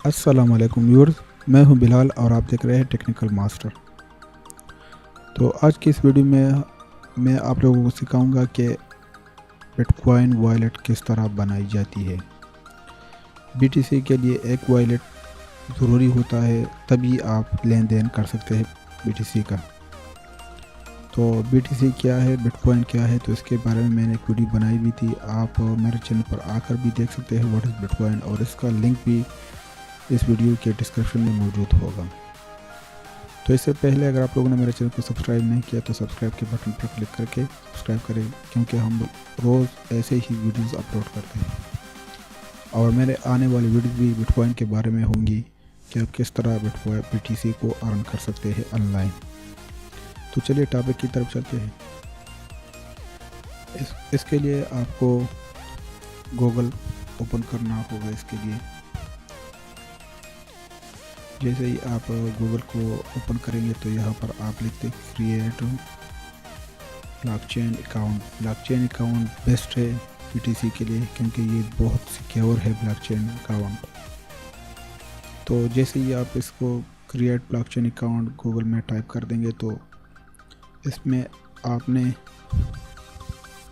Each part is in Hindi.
अस्सलाम वालेकुम व्यूअर्स, मैं हूं बिलाल और आप देख रहे हैं टेक्निकल मास्टर। तो आज की इस वीडियो में मैं आप लोगों को सिखाऊंगा कि बिटकॉइन वॉलेट किस तरह बनाई जाती है। बीटीसी के लिए एक वॉलेट ज़रूरी होता है, तभी आप लेन देन कर सकते हैं बीटीसी का। तो बीटीसी क्या है, बिटकॉइन क्या है, तो इसके बारे में मैंने एक वीडियो बनाई हुई थी। आप मेरे चैनल पर आकर भी देख सकते हैं व्हाट इज़ बिटकॉइन, और इसका लिंक भी इस वीडियो के डिस्क्रिप्शन में मौजूद होगा। तो इससे पहले अगर आप लोगों ने मेरे चैनल को सब्सक्राइब नहीं किया तो सब्सक्राइब के बटन पर क्लिक करके सब्सक्राइब करें, क्योंकि हम रोज़ ऐसे ही वीडियोस अपलोड करते हैं। और मेरे आने वाली वीडियो भी बिटकॉइन के बारे में होंगी कि आप किस तरह बिटकॉइन बीटीसी को अर्न कर सकते हैं ऑनलाइन। तो चलिए टॉपिक की तरफ चलते हैं। इसके लिए आपको गूगल ओपन करना होगा। इसके लिए जैसे ही आप गूगल को ओपन करेंगे तो यहाँ पर आप लिखते create blockchain account. Blockchain account best है बीटीसी के लिए, क्योंकि ये बहुत सिक्योर है ब्लॉकचेन अकाउंट। तो जैसे ही आप इसको क्रिएट ब्लॉकचेन अकाउंट गूगल में टाइप कर देंगे तो इसमें आपने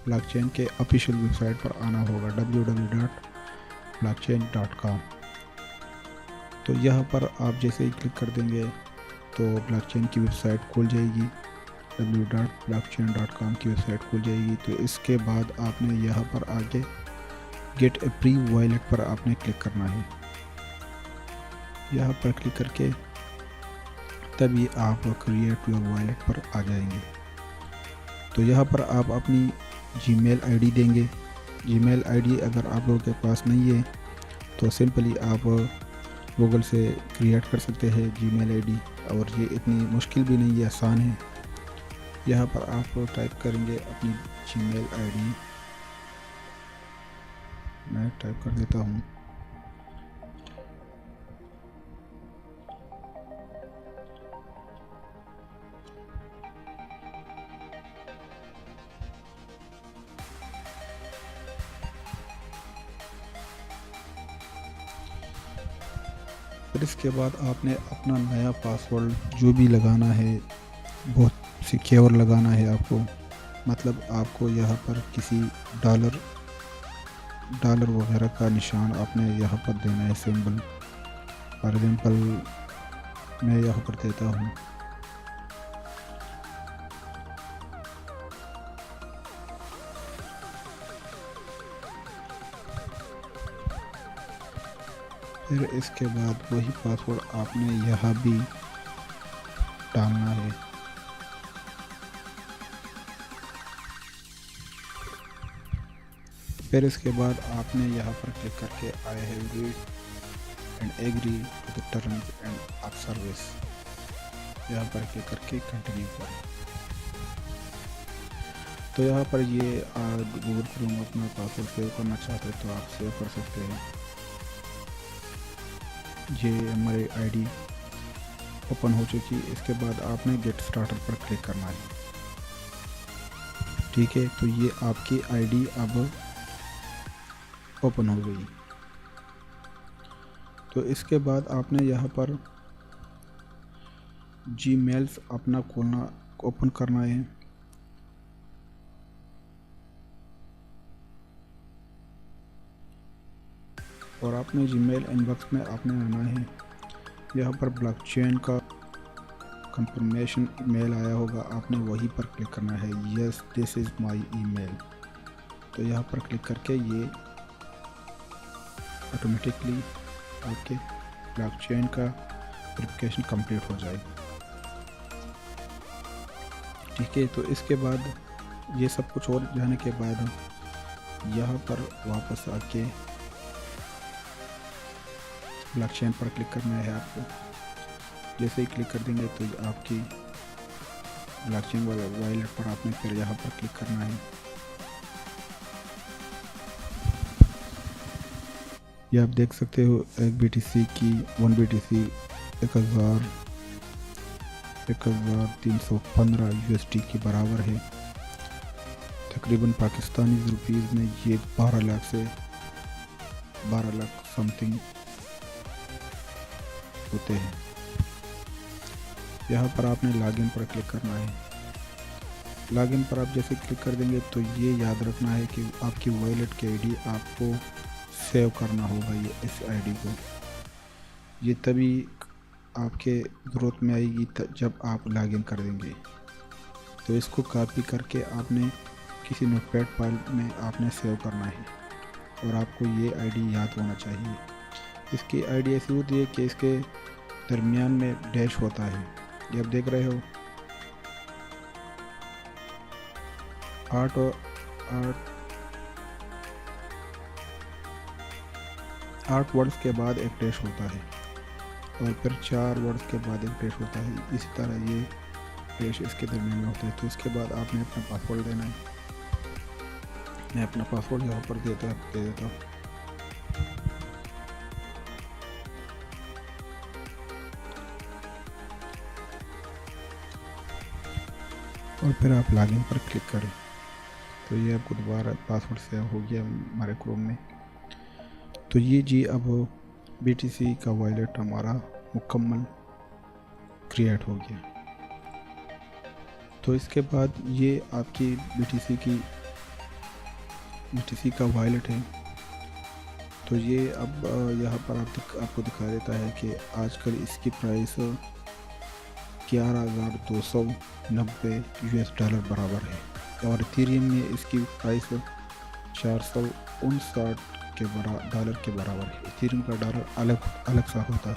ब्लॉकचेन के ऑफिशियल वेबसाइट पर आना होगा www.blockchain.com। तो यहाँ पर आप जैसे ही क्लिक कर देंगे तो ब्लॉकचेन की वेबसाइट खुल जाएगी, www.blockchain.com की वेबसाइट खुल जाएगी। तो इसके बाद आपने यहाँ पर आगे गेट ए प्री वॉलेट पर आपने क्लिक करना है। यहाँ पर क्लिक करके तभी आप क्रिएट योर वॉलेट पर आ जाएंगे। तो यहाँ पर आप अपनी जीमेल आईडी देंगे। जीमेल आईडी अगर आप लोगों के पास नहीं है तो सिंपली आप गूगल से क्रिएट कर सकते हैं जीमेल आईडी, और ये इतनी मुश्किल भी नहीं है, आसान है। यहाँ पर आप टाइप करेंगे अपनी जीमेल आईडी। मैं टाइप कर देता हूँ। फिर इसके बाद आपने अपना नया पासवर्ड जो भी लगाना है बहुत सिक्योर लगाना है आपको। मतलब आपको यहाँ पर किसी डॉलर वगैरह का निशान आपने यहाँ पर देना है, सिंबल। फॉर एग्जांपल मैं यहाँ पर देता हूँ। फिर इसके बाद वही पासवर्ड आपने यहाँ भी डालना है। फिर इसके बाद आपने यहाँ पर क्लिक करके I have read and agree to the terms and of service, यहाँ पर क्लिक करके कंटिन्यू करें। तो यहाँ पर ये गूगल क्रोम अपना पासवर्ड सेव करना चाहते हैं तो आप सेव कर सकते हैं। ये हमारी आईडी ओपन हो चुकी है। इसके बाद आपने गेट स्टार्टर पर क्लिक करना है। ठीक है, तो ये आपकी आईडी अब ओपन हो गई। तो इसके बाद आपने यहाँ पर जीमेल्स अपना खोलना ओपन करना है। और आपने जीमेल इनबॉक्स में आपने आना है। यहाँ पर ब्लॉकचेन का कंफर्मेशन ईमेल आया होगा, आपने वही पर क्लिक करना है। Yes this is my email. तो यहाँ पर क्लिक करके ये ऑटोमेटिकली आपके ब्लॉकचेन का वेरिफिकेशन कंप्लीट हो जाएगा। ठीक है, तो इसके बाद ये सब कुछ और जाने के बाद यहाँ पर वापस आके ब्लॉकचेन पर क्लिक करना है आपको। जैसे ही क्लिक कर देंगे तो आपकी ब्लॉकचेन वॉलेट पर आपने फिर यहाँ पर क्लिक करना है। ये आप देख सकते हो एक बीटीसी की 1 बीटीसी 1315 यूएसडी के बराबर है। तकरीबन पाकिस्तानी रुपीज़ में ये 12 लाख समथिंग होते हैं। यहाँ पर आपने लॉगिन पर क्लिक करना है। लॉगिन पर आप जैसे क्लिक कर देंगे तो ये याद रखना है कि आपकी वॉलेट की आईडी आपको सेव करना होगा। ये इस आईडी को ये तभी आपके ज़रूरत में आएगी जब आप लॉगिन कर देंगे। तो इसको कॉपी करके आपने किसी नोटपैड फाइल में आपने सेव करना है और आपको ये आईडी याद होना चाहिए। इसकी आईडी ऐसी होती है कि इसके दरमियान में डैश होता है, ये आप देख रहे हो। 8 वर्ड्स के बाद एक डैश होता है और फिर 4 वर्ड्स के बाद एक डैश होता है। इसी तरह ये डैश इसके दरमियान में होता है। तो इसके बाद आपने अपना पासवर्ड देना है। मैं अपना पासवर्ड यहाँ पर दे देता हूँ। और फिर आप लॉगिन पर क्लिक करें तो ये आपको दोबारा पासवर्ड सेव हो गया हमारे क्रोम में। तो ये जी अब BTC का वॉलेट हमारा मुकम्मल क्रिएट हो गया। तो इसके बाद ये आपकी BTC का वॉलेट है। तो ये अब यहाँ पर आपको दिखा देता है कि आजकल इसकी प्राइस $11,290 US बराबर है और इथेरियम में इसकी प्राइस $459 के बराबर है। इथेरियम का डॉलर अलग सा होता है।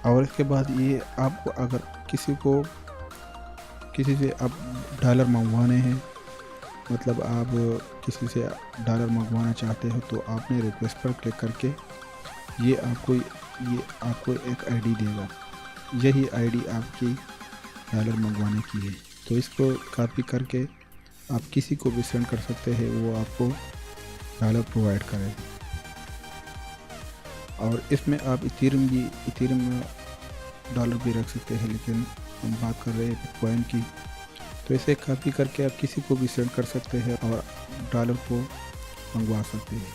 और इसके बाद ये आपको अगर किसी से आप डॉलर मंगवाने हैं, मतलब आप किसी से डॉलर मंगवाना चाहते हो तो आपने रिक्वेस्ट पर क्लिक करके ये आपको एक आईडी देगा। यही आईडी आपकी डॉलर मंगवाने की है। तो इसको कॉपी करके आप किसी को भी सेंड कर सकते हैं, वो आपको डॉलर प्रोवाइड करेगा। और इसमें आप इथेरियम डॉलर भी रख सकते हैं, लेकिन हम बात कर रहे हैं बिटकॉइन की। तो इसे कॉपी करके आप किसी को भी सेंड कर सकते हैं और डॉलर को मंगवा सकते हैं।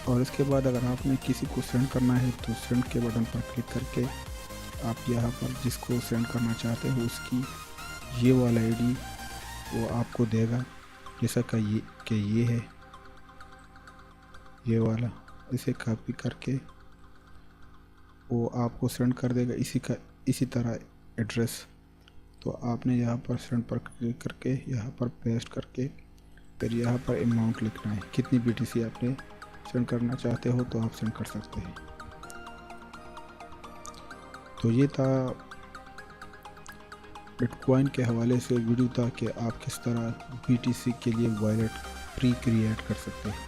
और इसके बाद अगर आपने किसी को सेंड करना है तो सेंड के बटन पर क्लिक करके आप यहाँ पर जिसको सेंड करना चाहते हो उसकी ये वाला आईडी वो आपको देगा, जैसा कि ये है ये वाला। इसे कॉपी करके वो आपको सेंड कर देगा इसी तरह एड्रेस। तो आपने यहाँ पर सेंड पर क्लिक करके यहाँ पर पेस्ट करके फिर यहाँ पर अमाउंट लिखना है। कितनी BTC आपने सेंड करना चाहते हो तो आप सेंड कर सकते हैं। तो ये था बिटकॉइन के हवाले से वीडियो था कि आप किस तरह BTC के लिए वॉलेट प्री क्रिएट कर सकते हैं।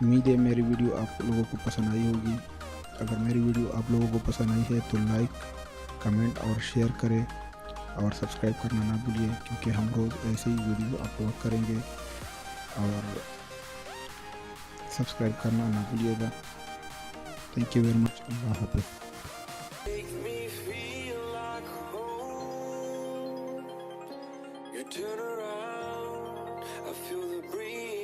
उम्मीद है मेरी वीडियो आप लोगों को पसंद आई होगी। अगर मेरी वीडियो आप लोगों को पसंद आई है तो लाइक, कमेंट और शेयर करें और सब्सक्राइब करना ना भूलिए, क्योंकि हम रोज़ ऐसे ही वीडियो अपलोड करेंगे। और सब्सक्राइब करना ना भूलिएगा। Thank you very much. अल्लाह हाफ़िज़। Turn around, I feel the breeze.